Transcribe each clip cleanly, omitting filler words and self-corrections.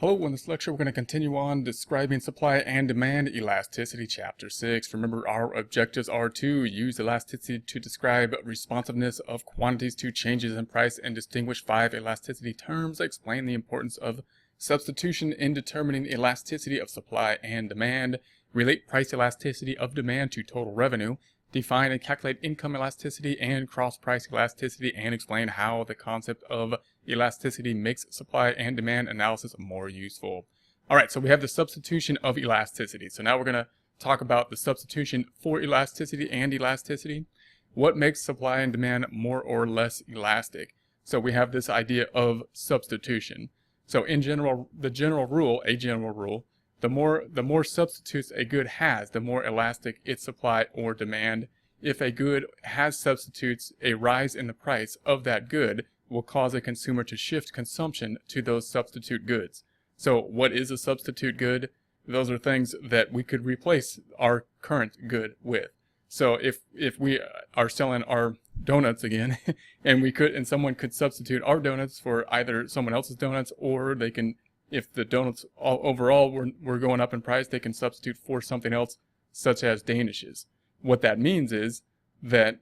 Hello, in this lecture we're going to continue on describing supply and demand elasticity, chapter 6. Remember, our objectives are to use elasticity to describe responsiveness of quantities to changes in price and distinguish 5 elasticity terms, explain the importance of substitution in determining elasticity of supply and demand, relate price elasticity of demand to total revenue, define and calculate income elasticity and cross-price elasticity, and explain how the concept of elasticity makes supply and demand analysis more useful. Alright, so we have the substitution of elasticity. So now we're going to talk about the substitution for elasticity and elasticity. What makes supply and demand more or less elastic? So we have this idea of substitution. So in general, a general rule, the more substitutes a good has, the more elastic its supply or demand. If a good has substitutes, a rise in the price of that good will cause a consumer to shift consumption to those substitute goods. So what is a substitute good? Those are things that we could replace our current good with. So if we are selling our donuts again, and someone could substitute our donuts for either someone else's donuts, or they can, if the donuts overall were going up in price, they can substitute for something else, such as Danishes. What that means is that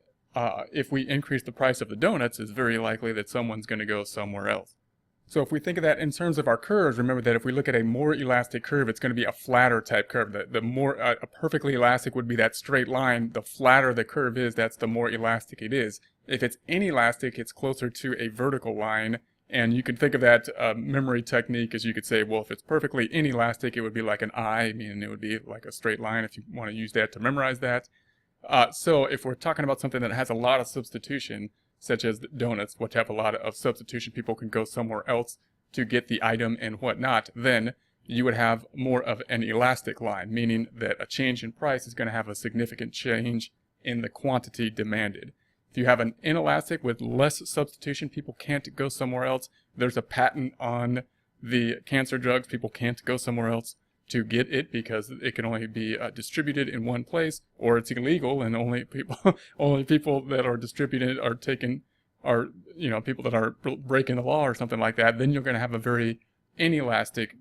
if we increase the price of the donuts, it's very likely that someone's going to go somewhere else. So if we think of that in terms of our curves, remember that if we look at a more elastic curve, it's going to be a flatter type curve. The more a perfectly elastic would be that straight line. The flatter the curve is, that's the more elastic it is. If it's inelastic, it's closer to a vertical line. And you can think of that memory technique as you could say, well, if it's perfectly inelastic, it would be like an I, meaning it would be like a straight line if you want to use that to memorize that. So if we're talking about something that has a lot of substitution, such as donuts, which have a lot of substitution, people can go somewhere else to get the item and whatnot, then you would have more of an elastic line, meaning that a change in price is going to have a significant change in the quantity demanded. If you have an inelastic with less substitution, people can't go somewhere else. There's a patent on the cancer drugs. People can't go somewhere else to get it because it can only be distributed in one place, or it's illegal, and only people that are distributed are people that are breaking the law or something like that. Then you're going to have a very inelastic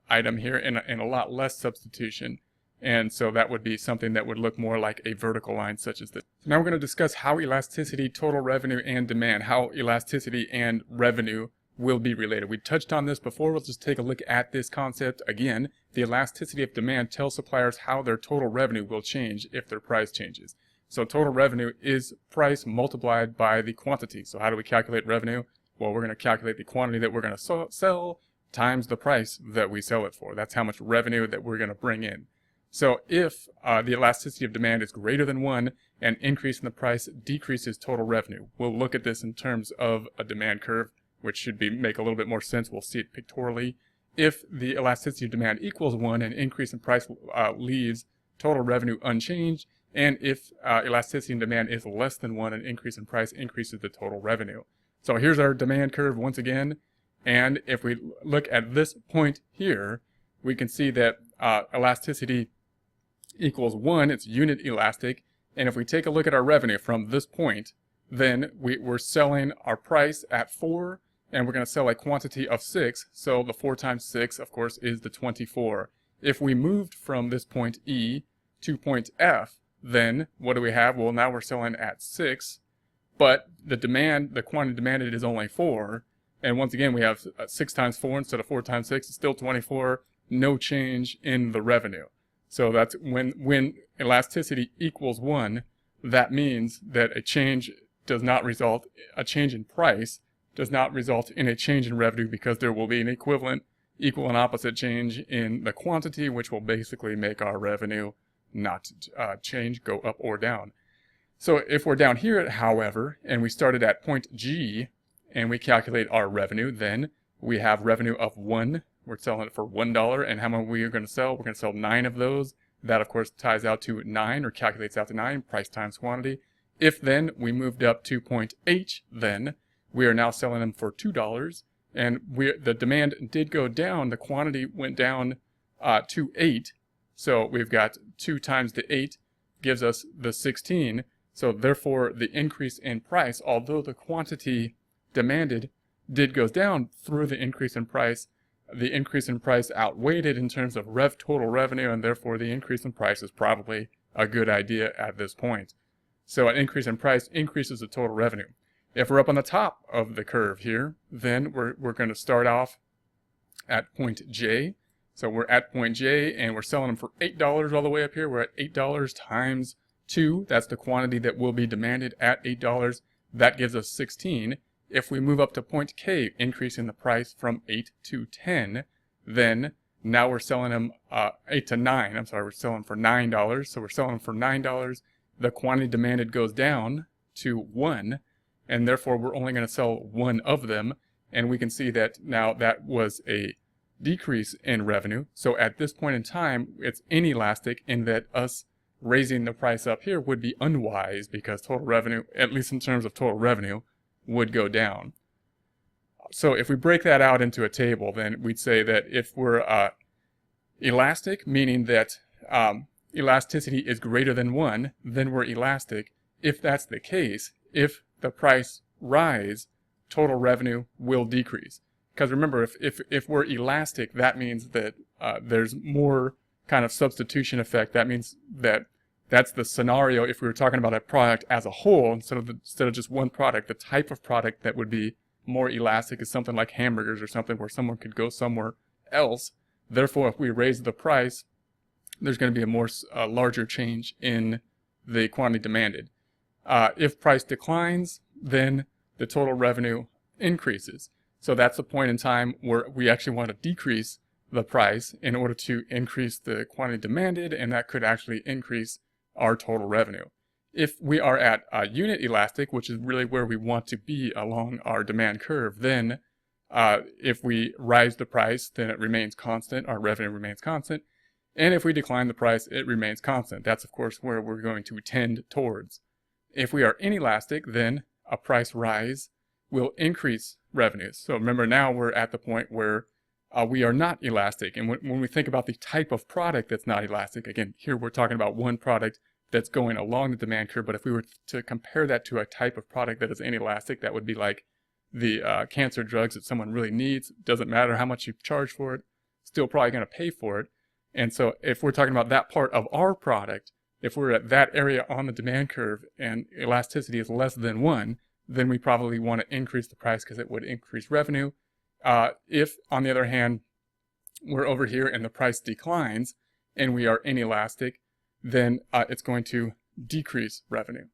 item here and a lot less substitution. And so that would be something that would look more like a vertical line such as this. So now we're going to discuss how elasticity, total revenue, and demand, how elasticity and revenue will be related. We touched on this before. We'll just take a look at this concept again. The elasticity of demand tells suppliers how their total revenue will change if their price changes. So total revenue is price multiplied by the quantity. So how do we calculate revenue? Well, we're going to calculate the quantity that we're going to sell times the price that we sell it for. That's how much revenue that we're going to bring in. So if the elasticity of demand is greater than 1, an increase in the price decreases total revenue. We'll look at this in terms of a demand curve, which should make a little bit more sense. We'll see it pictorially. If the elasticity of demand equals 1, an increase in price leaves total revenue unchanged. And if elasticity in demand is less than 1, an increase in price increases the total revenue. So here's our demand curve once again. And if we look at this point here, we can see that elasticity equals 1, it's unit elastic. And if we take a look at our revenue from this point, then we're selling our price at 4, and we're going to sell a quantity of 6. So the 4 times 6, of course, is the 24. If we moved from this point E to point F, then what do we have? Well, now we're selling at 6, but the quantity demanded is only 4. And once again, we have 6 times 4 instead of 4 times 6. It's still 24. No change in the revenue. So that's when elasticity equals 1, that means that a change in price does not result in a change in revenue, because there will be an equal and opposite change in the quantity, which will basically make our revenue not change, go up or down. So if we're down here, however, and we started at point G, and we calculate our revenue, then we have revenue of 1. We're selling it for $1, and how many we are going to sell? We're going to sell 9 of those. That, of course, ties out to 9, or calculates out to 9, price times quantity. If then we moved up to point H, then we are now selling them for $2, and the demand did go down. The quantity went down to 8, so we've got 2 times the 8 gives us the 16. So therefore, the increase in price, although the quantity demanded did goes down through the increase in price, the increase in price outweighed it in terms of total revenue, and therefore the increase in price is probably a good idea at this point. So an increase in price increases the total revenue. If we're up on the top of the curve here, then we're going to start off at point J. So we're at point J and we're selling them for $8 all the way up here. We're at $8 times 2. That's the quantity that will be demanded at $8. That gives us 16. If we move up to point K, increasing the price from 8 to 10, then now we're selling them 8 to 9. I'm sorry, we're selling for $9. So we're selling them for $9. The quantity demanded goes down to 1, and therefore we're only going to sell one of them. And we can see that now that was a decrease in revenue. So at this point in time, it's inelastic in that us raising the price up here would be unwise, because total revenue, at least in terms of total revenue, would go down. So if we break that out into a table, then we'd say that if we're elastic, meaning that elasticity is greater than 1, then we're elastic. If that's the case, if the price rise, total revenue will decrease. Because remember, if we're elastic, that means that there's more kind of substitution effect. That means that that's the scenario if we were talking about a product as a whole, instead of just one product. The type of product that would be more elastic is something like hamburgers or something where someone could go somewhere else. Therefore, if we raise the price, there's going to be a more larger change in the quantity demanded. If price declines, then the total revenue increases. So that's the point in time where we actually want to decrease the price in order to increase the quantity demanded, and that could actually increase our total revenue. If we are at unit elastic, which is really where we want to be along our demand curve, then if we rise the price, then it remains constant, our revenue remains constant. And if we decline the price, it remains constant. That's, of course, where we're going to tend towards. If we are inelastic, then a price rise will increase revenues. So remember, now we're at the point where we are not elastic. And when we think about the type of product that's not elastic, again, here we're talking about one product that's going along the demand curve. But if we were to compare that to a type of product that is inelastic, that would be like the cancer drugs that someone really needs. Doesn't matter how much you charge for it, still probably going to pay for it. And so if we're talking about that part of our product, if we're at that area on the demand curve and elasticity is less than 1, then we probably want to increase the price because it would increase revenue. If, on the other hand, we're over here and the price declines and we are inelastic, then it's going to decrease revenue.